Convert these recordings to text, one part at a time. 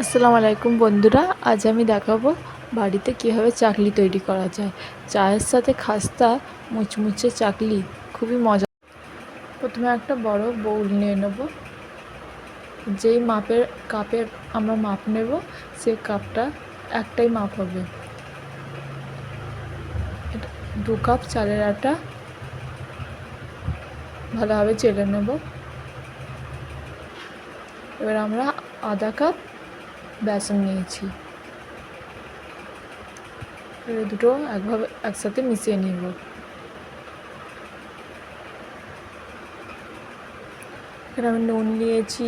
আসসালামু আলাইকুম বন্ধুরা, আজ আমি দেখাবো বাড়িতে কীভাবে চাকলি তৈরি করা যায়। চায়ের সাথে খাস্তা মুচমুচে চাকলি খুবই মজা। প্রথমে একটা বড় বাউল নিয়ে নেব। যেই কাপের আমরা মাপ নেব সেই কাপটা একটাই মাপ হবে। এটা 2 কাপ চালের আটা ভালোভাবে চেলে নেব। এবার আমরা আধা কাপ বেসন নিয়েছি। এই দুটো একসাথে মিশিয়ে নিব। এখানে আমি নুন নিয়েছি,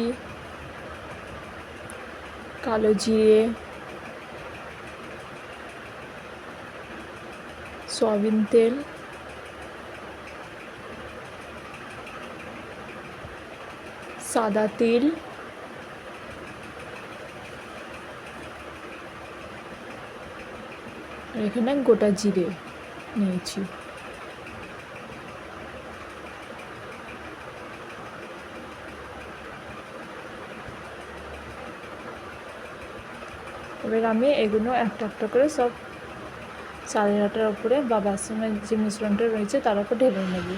কালো জিরে, সয়াবিন তেল, সাদা তিল, আর এখানে গোটা জিরে নিয়েছি। এবার আমি এগুলো একটা একটা করে সব চালের আটার উপরে বা বেসনের যে মিশ্রণটা রয়েছে তার উপর ঢেলে নেব।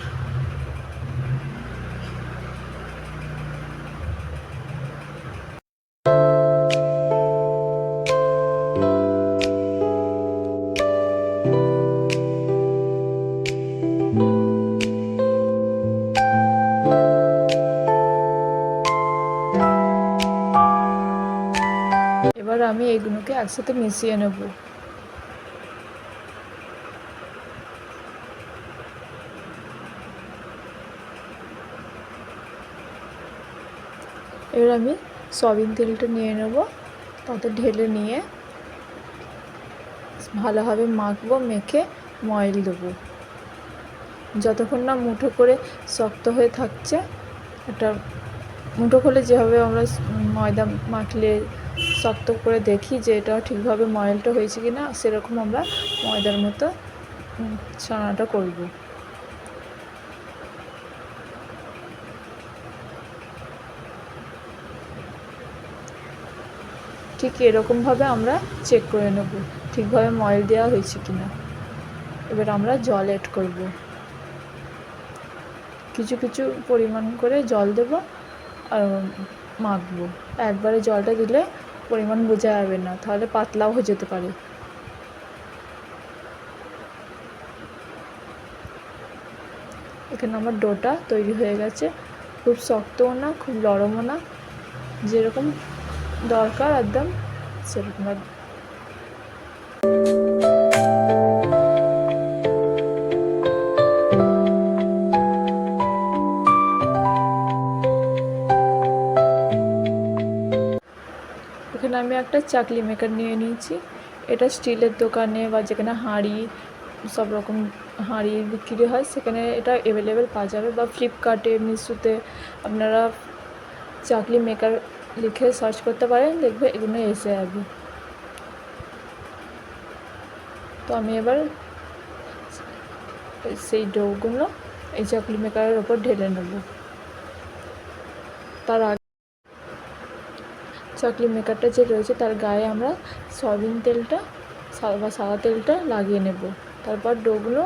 এবার আমি এগুলোকে একসাথে মিশিয়ে নেব। এবার আমি সয়াবিন তেলটা নিয়ে নেব, তাতে ঢেলে নিয়ে ভালোভাবে মাখবো, মেখে ময়েল দেবো যতক্ষণ না মুঠো করে শক্ত হয়ে থাকছে। এটা মুঠো করলে যেভাবে আমরা ময়দা মাখলে শক্ত করে দেখি যে এটা ঠিকভাবে ময়েলটা হয়েছে কি না, সেরকম আমরা ময়দার মতো ছানাটা করব। ঠিক এরকমভাবে আমরা চেক করে নেব ঠিকভাবে ময়েল দেওয়া হয়েছে কি না। এবার আমরা জল অ্যাড করব, কিছু কিছু পরিমাণ করে জল দেব আর মাখবো। একবারে জলটা দিলে পরিমাণ বোঝা যাবে না, তাহলে পাতলাও হয়ে যেতে পারে। এখানে আমার ডোটা তৈরি হয়ে গেছে, খুব শক্তও না খুব নরমও না, যেরকম দরকার একদম সেরকম। এখানে আমি একটা চাকলি মেকার নিয়ে নিয়েছি। এটা স্টিলের দোকানে বা যেখানে হাঁড়ি সব রকম হাঁড়ি বিক্রি হয় সেখানে এটা অ্যাভেলেবেল পাওয়া যাবে, বা ফ্লিপকার্টে মিশোতে আপনারা চাকলি মেকার লিখে সার্চ করতে পারেন, দেখবে এগুলো এসে যাবে। তো আমি এবার সেই ডোগুলো এই চাকলি মেকারের ওপর ঢেলে নেব। তার আগে চাকলি মেকারটা যে রয়েছে তার গায়ে আমরা সয়াবিন তেলটা বা সাদা তেলটা লাগিয়ে নেব, তারপর ডোগুলো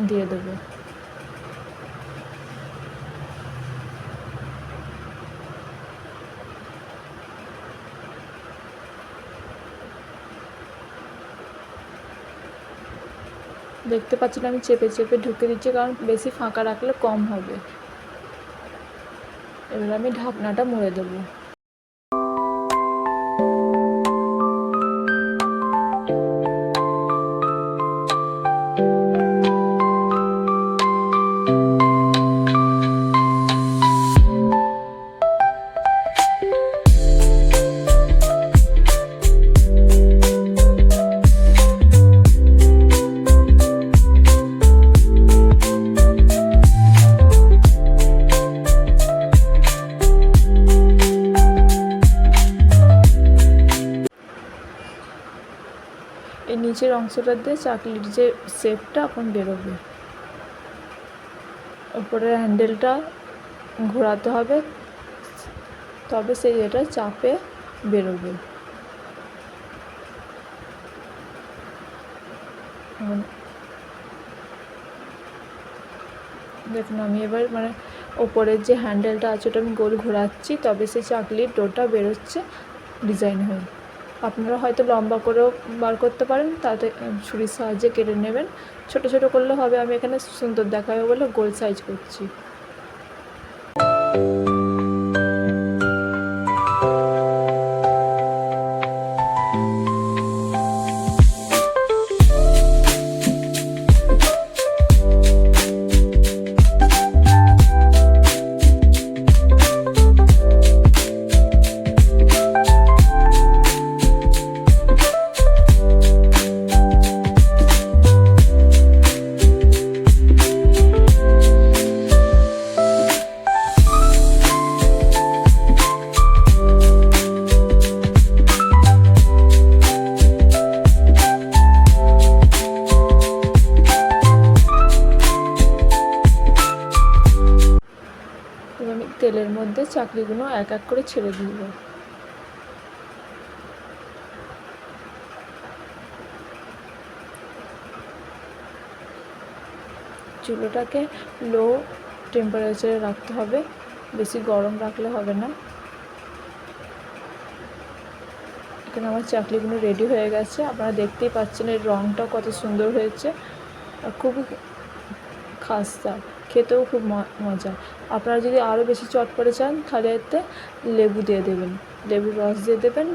দিয়ে দেবো। দেখতে পাচ্ছেন আমি চেপে চেপে ঢুকে দিচ্ছি, কারণ বেশি ফাঁকা রাখলে কম হবে। এবার আমি ঢাকনাটা মুড়ে দেবো। এই নিচের অংশটা দিয়ে চাকলির যে শেপটা এখন বেরোবে। উপরের হ্যান্ডেলটা ঘোরাতে হবে, তবে সেই এটা চাপে বেরোবে। দেখুন আমি এবার মানে ওপরের যে হ্যান্ডেলটা আছে ওটা আমি গোল ঘোরাচ্ছি, তবে সেই চাকলির ডোটা বেরোচ্ছে ডিজাইন হয়ে। আপনারা হয়তো লম্বা করেও বার করতে পারেন, তাতে ছুরির সাহায্যে কেটে নেবেন। ছোট ছোট করলে হবে, আমি এখানে সুন্দর দেখাবে বলে গোল সাইজ করছি। আমি তেলের মধ্যে চাকলিগুলো এক এক করে ছেড়ে দিব। চুলোটাকে লো টেম্পারেচারে রাখতে হবে, বেশি গরম রাখলে হবে না। এখানে আমার চাকলিগুলো রেডি হয়ে গেছে, আপনারা দেখতেই পাচ্ছেন এর রঙটা কত সুন্দর হয়েছে, আর খুবই খাস্তা, খেতেও খুব মজা। আপনারা যদি আরও বেশি চটপটে চান তাহলে এতে লেবু দিয়ে দেবেন, লেবুর রস দিয়ে দেবেন,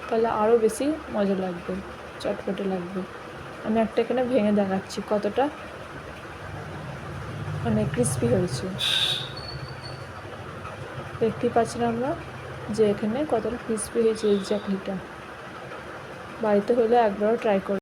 তাহলে আরও বেশি মজা লাগবে, চটপটে লাগবে। আমি একটা এখানে ভেঙে দেখাচ্ছি কতটা মানে ক্রিস্পি হয়েছে। দেখতেই পাচ্ছেন আমরা যে এখানে কতটা ক্রিস্পি হয়েছে এই চাকলিটা। বাড়িতে হলে একবারও ট্রাই করবেন।